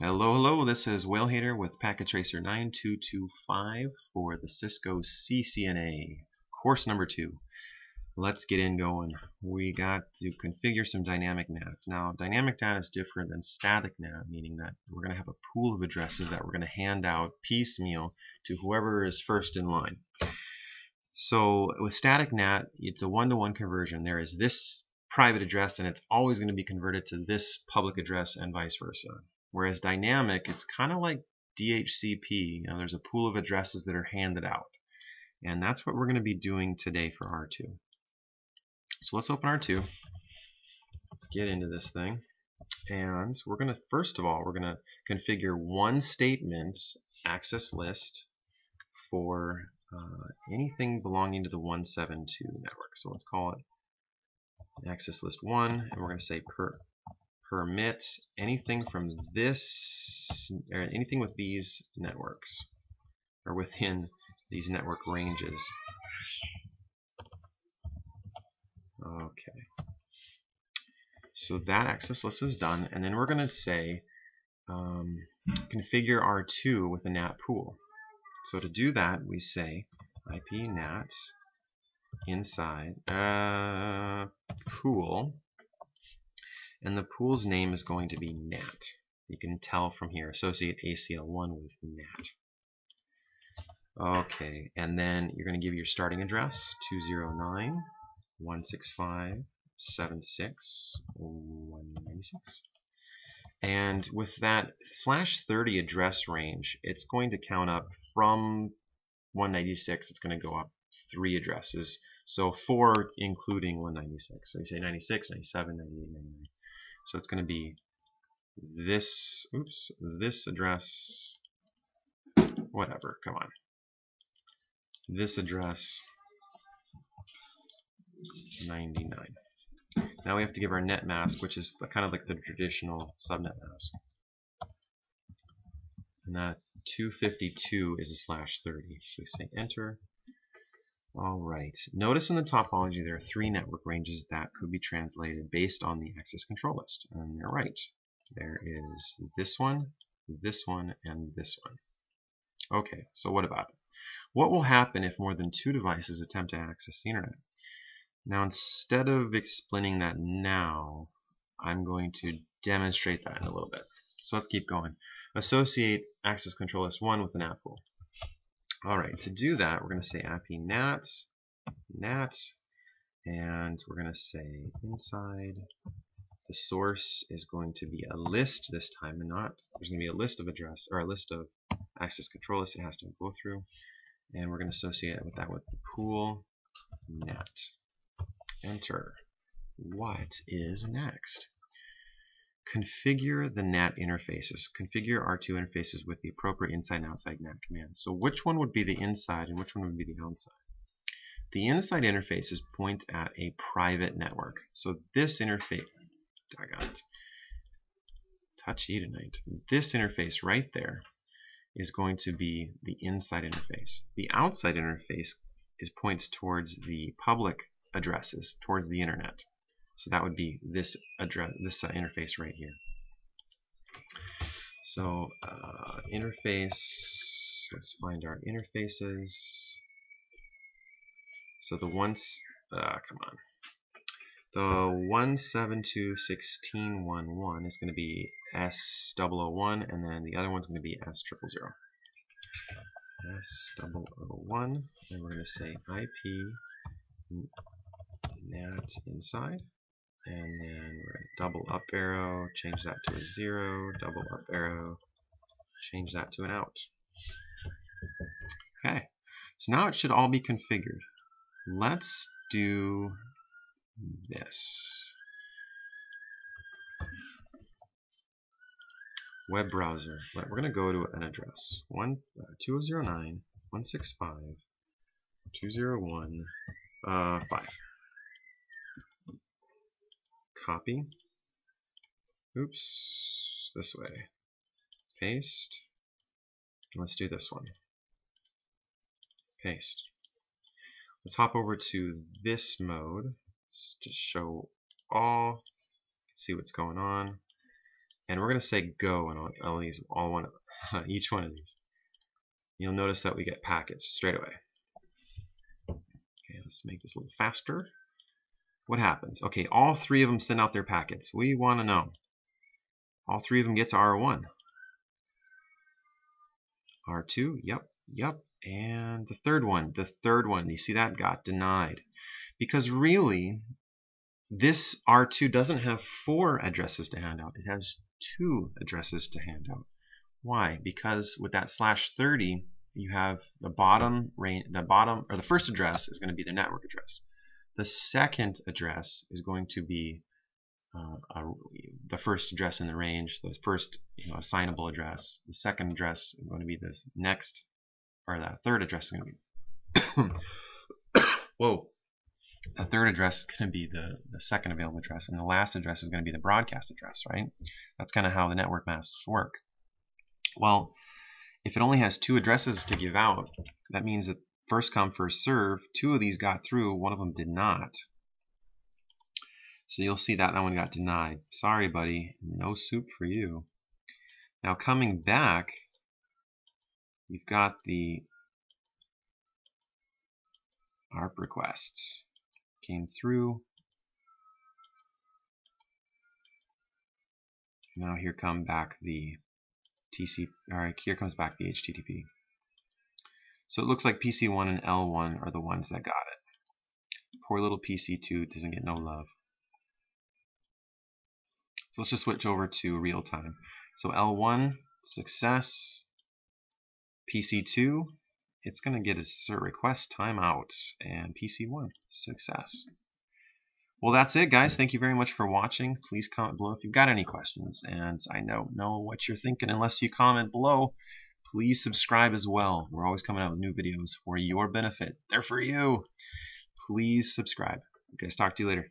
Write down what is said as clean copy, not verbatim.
Hello, hello, this is Whale Hater with Packet Tracer 9225 for the Cisco CCNA, course number 2. Let's get in going. We got to configure some dynamic NAT. Now, dynamic NAT is different than static NAT, meaning that we're going to have a pool of addresses that we're going to hand out piecemeal to whoever is first in line. So with static NAT, it's a one-to-one conversion. There is this private address and it's always going to be converted to this public address and vice versa. Whereas dynamic, it's kind of like DHCP. There's a pool of addresses that are handed out. And that's what we're going to be doing today for R2. So let's open R2. Let's get into this thing. And we're going to, first of all, we're going to configure one statement access list for anything belonging to the 172 network. So let's call it access list 1, and we're going to say permit anything from this, or anything with these networks, or within these network ranges. Okay. So that access list is done, and then we're going to say configure R2 with a NAT pool. So to do that, we say IP NAT inside pool, and the pool's name is going to be NAT. You can tell from here, associate ACL1 with NAT. Okay, and then you're going to give your starting address 209.165.76.196. And with that /30 address range, it's going to count up from 196. It's going to go up 3 addresses. So 4 including 196. So you say 96, 97, 98, 99. So it's going to be this, this address, whatever, come on. This address, 99. Now we have to give our net mask, which is kind of like the traditional subnet mask. And that 252 is a /30. So we say enter. Alright, notice in the topology there are 3 network ranges that could be translated based on the access control list. And they're right. There is this one, and this one. Okay, so what about it? What will happen if more than 2 devices attempt to access the internet? Now, instead of explaining that now, I'm going to demonstrate that in a little bit. So let's keep going. Associate access control list 1 with an NAT pool. Alright, to do that, we're going to say IP NAT, and we're going to say inside. The source is going to be a list this time, and not, there's going to be a list of address, or a list of access control lists it has to go through. And we're going to associate it with that with the pool NAT. Enter. What is next? Configure the NAT interfaces. Configure R2 interfaces with the appropriate inside and outside NAT commands. So which one would be the inside and which one would be the outside? The inside interfaces point at a private network. So this interface, I got it. Touchy tonight. This interface right there is going to be the inside interface. The outside interface points towards the public addresses, towards the internet. So that would be this address, this interface right here. So interface. Let's find our interfaces. So the ones, come on. The 172.16.1.1 is going to be S001, and then the other one's going to be S000. S001, and we're going to say IP NAT inside, and then we're going to double up arrow, change that to a 0, double up arrow, change that to an out. Okay, so now it should all be configured. Let's do this. Web browser. We're going to go to an address 209.165.201.5. Copy. Oops, this way. Paste. Let's do this one. Paste. Let's hop over to this mode. Let's just show all. See what's going on. and we're going to say go on each one of these. You'll notice that we get packets straight away. Okay, let's make this a little faster. What happens? Okay, all three of them send out their packets. We want to know. All three of them get to R1. R2, yep. And the third one, you see that got denied. Because really, this R2 doesn't have 4 addresses to hand out. It has 2 addresses to hand out. Why? Because with that /30, you have the first address is going to be the network address. The second address is going to be the first address in the range, the first assignable address. The second address is going to be the next, or that third address is going to be whoa. The third address is going to be the second available address, and the last address is going to be the broadcast address, right? That's kind of how the network masks work. Well, if it only has 2 addresses to give out, that means that first come, first serve. 2 of these got through, 1 of them did not. So you'll see that one got denied. Sorry, buddy, no soup for you. Now coming back, you've got the ARP requests. Came through. Now here comes back the here comes back the HTTP. So it looks like PC1 and L1 are the ones that got it. Poor little PC2 doesn't get no love. So let's just switch over to real time. So L1, success. PC2, it's going to get a request timeout. And PC1, success. Well, that's it, guys. Thank you very much for watching. Please comment below if you've got any questions. And I don't know what you're thinking unless you comment below. Please subscribe as well. We're always coming out with new videos for your benefit. They're for you. Please subscribe. Okay, talk to you later.